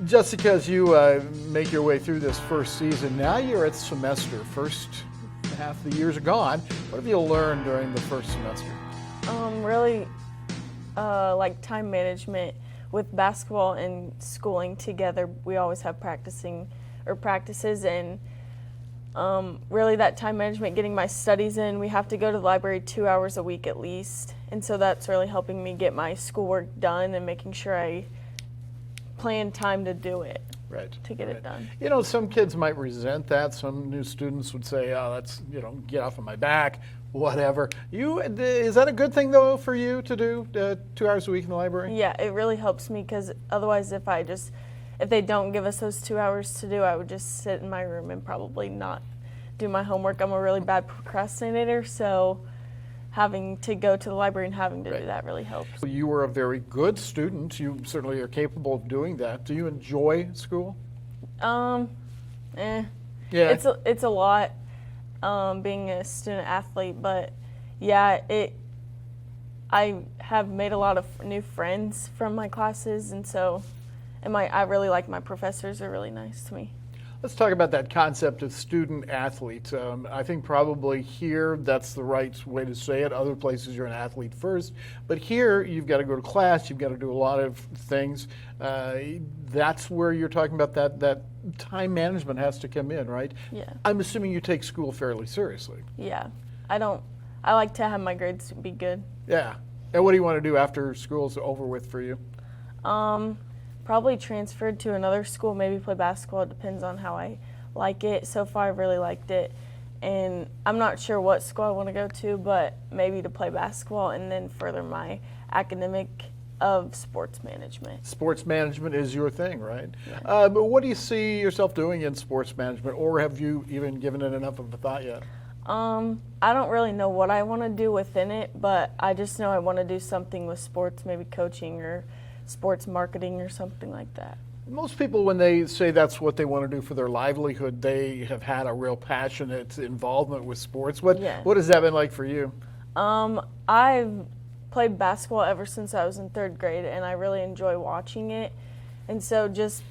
Jessica, as you make your way through this first season, now you're at semester. First half of the years are gone. What have you learned during the first semester? Really like time management. With basketball and schooling together, we always have practices, and really that time management, getting my studies in. We have to go to the library 2 hours a week at least, and so that's really helping me get my schoolwork done and making sure I plan time to do it. Right. To get it done. You know, some kids might resent that. Some new students would say, "Oh, that's, get off of my back." Whatever. Is that a good thing though for you to do 2 hours a week in the library? Yeah, it really helps me, because otherwise if they don't give us those 2 hours to do, I would just sit in my room and probably not do my homework. I'm a really bad procrastinator, so having to go to the library and having to do that really helps. You were a very good student. You certainly are capable of doing that. Do you enjoy school? Yeah. It's a lot. Being a student athlete, but yeah, I have made a lot of new friends from my classes, and so I really like my professors. Are really nice to me. Let's talk about that concept of student athlete. I think probably here that's the right way to say it. Other places you're an athlete first, but here you've got to go to class, you've got to do a lot of things. That's where you're talking about that time management has to come in, right? Yeah. I'm assuming you take school fairly seriously. Yeah. I like to have my grades be good. Yeah. And what do you want to do after school's over with for you? Probably transferred to another school, maybe play basketball. It depends on how I like it. So far, I've really liked it. And I'm not sure what school I want to go to, but maybe to play basketball and then further my academic of sports management. Sports management is your thing, right? Yeah. But what do you see yourself doing in sports management, or have you even given it enough of a thought yet? I don't really know what I want to do within it, but I just know I want to do something with sports, maybe coaching or sports marketing or something like that. Most people, when they say that's what they want to do for their livelihood, they have had a real passionate involvement with sports. What has that been like for you? I've played basketball ever since I was in 3rd grade, and I really enjoy watching it. And so just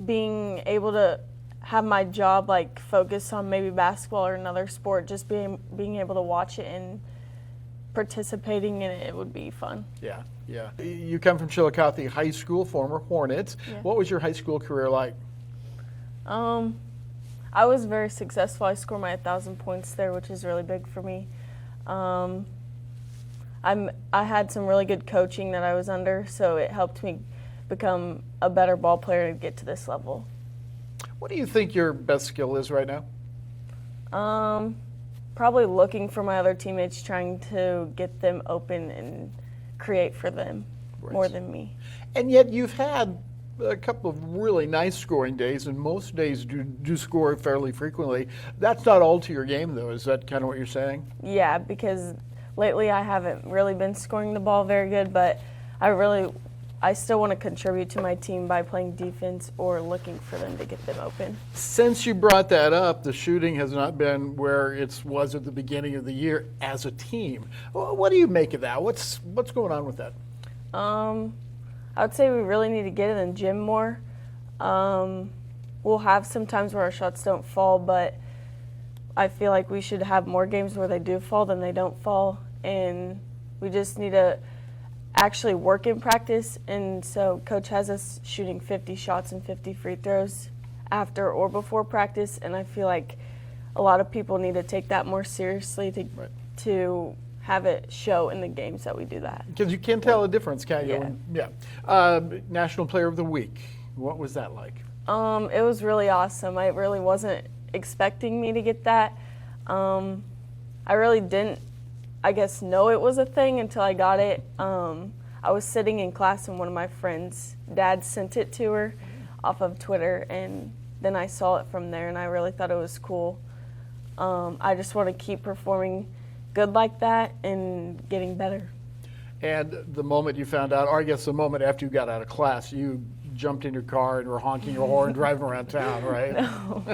being able to have my job focus on maybe basketball or another sport, just being able to watch it and participating in it would be fun. Yeah. Yeah. You come from Chillicothe High School, former Hornets. Yeah. What was your high school career like? I was very successful. I scored my 1,000 points there, which is really big for me. I had some really good coaching that I was under, so it helped me become a better ball player to get to this level. What do you think your best skill is right now? Probably looking for my other teammates, trying to get them open and create for them more than me. And yet you've had a couple of really nice scoring days, and most days do score fairly frequently. That's not all to your game, though. Is that kind of what you're saying? Yeah, because lately I haven't really been scoring the ball very good, but I still want to contribute to my team by playing defense or looking for them to get them open. Since you brought that up, the shooting has not been where it was at the beginning of the year as a team. What do you make of that? What's going on with that? I would say we really need to get in the gym more. We'll have some times where our shots don't fall, but I feel like we should have more games where they do fall than they don't fall, and we just need to actually work in practice. And so coach has us shooting 50 shots and 50 free throws after or before practice, and I feel like a lot of people need to take that more seriously to have it show in the games that we do that. Because you can tell a difference, can't you? Yeah. National Player of the Week, what was that like? It was really awesome. I really wasn't expecting me to get that. I really didn't, I guess, know it was a thing until I got it. I was sitting in class and one of my friends' dad sent it to her off of Twitter, and then I saw it from there, and I really thought it was cool. I just want to keep performing good like that and getting better. And the moment you found out, or I guess the moment after you got out of class, you jumped in your car and were honking your horn driving around town, right? No.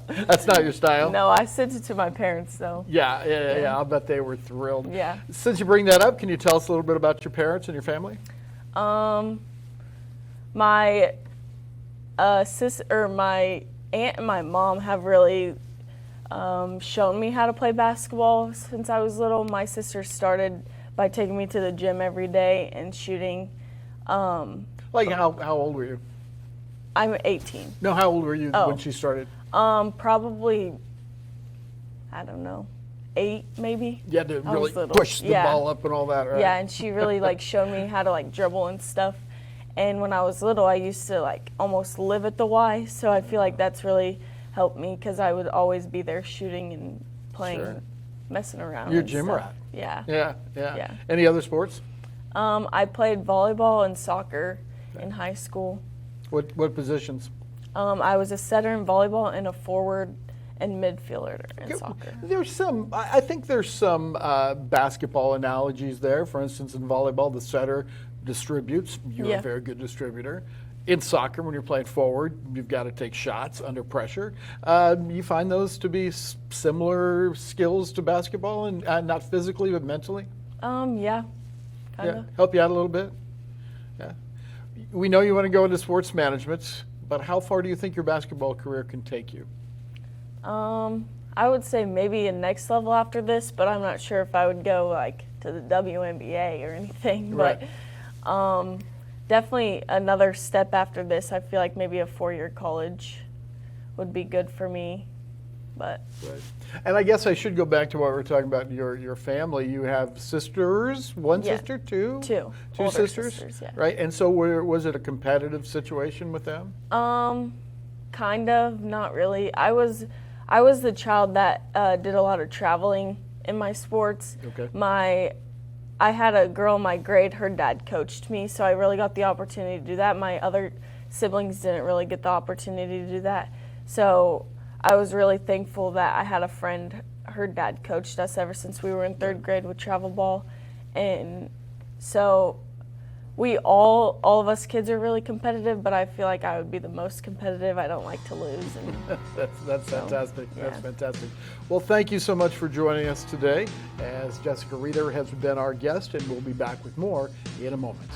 That's not your style? No, I sent it to my parents, though. Yeah, I'll bet they were thrilled. Yeah. Since you bring that up, can you tell us a little bit about your parents and your family? My my aunt and my mom have really shown me how to play basketball since I was little. My sister started by taking me to the gym every day and shooting. Like how old were you? I'm 18. No, how old were you Oh. when she started? Probably, I don't know, 8 maybe. You had to I really was little. push the Yeah. ball up and all that, right? Yeah, and she really like showed me how to like dribble and stuff. And when I was little, I used to like almost live at the Y, so I feel like that's really helped me because I would always be there shooting and playing, Sure. messing around. You're a and gym stuff. rat. Yeah. Yeah. Yeah. Any other sports? I played volleyball and soccer in high school. What positions? I was a setter in volleyball and a forward and midfielder in soccer. There's some. I think there's some basketball analogies there. For instance, in volleyball, the setter distributes. You're Yeah. a very good distributor. In soccer, when you're playing forward, you've got to take shots under pressure. You find those to be similar skills to basketball, and not physically but mentally. Yeah, kind Yeah, of. help you out a little bit. Yeah. We know you want to go into sports management, but how far do you think your basketball career can take you? I would say maybe a next level after this, but I'm not sure if I would go like to the WNBA or anything. Right. But definitely another step after this. I feel like maybe a 4-year college would be good for me. But Right. And I guess I should go back to what we were talking about, your family. You have sisters, one Yeah. sister, two? Two older sisters, yeah. Right, and so was it a competitive situation with them? kind of, not really. I was the child that did a lot of traveling in my sports. Okay. I had a girl in my grade, her dad coached me, so I really got the opportunity to do that. My other siblings didn't really get the opportunity to do that. So I was really thankful that I had a friend, her dad coached us ever since we were in 3rd grade with travel ball. And so we all of us kids are really competitive, but I feel like I would be the most competitive. I don't like to lose. And That's fantastic. yeah. That's fantastic. Well, thank you so much for joining us today, as Jessica Reeter has been our guest, and we'll be back with more in a moment.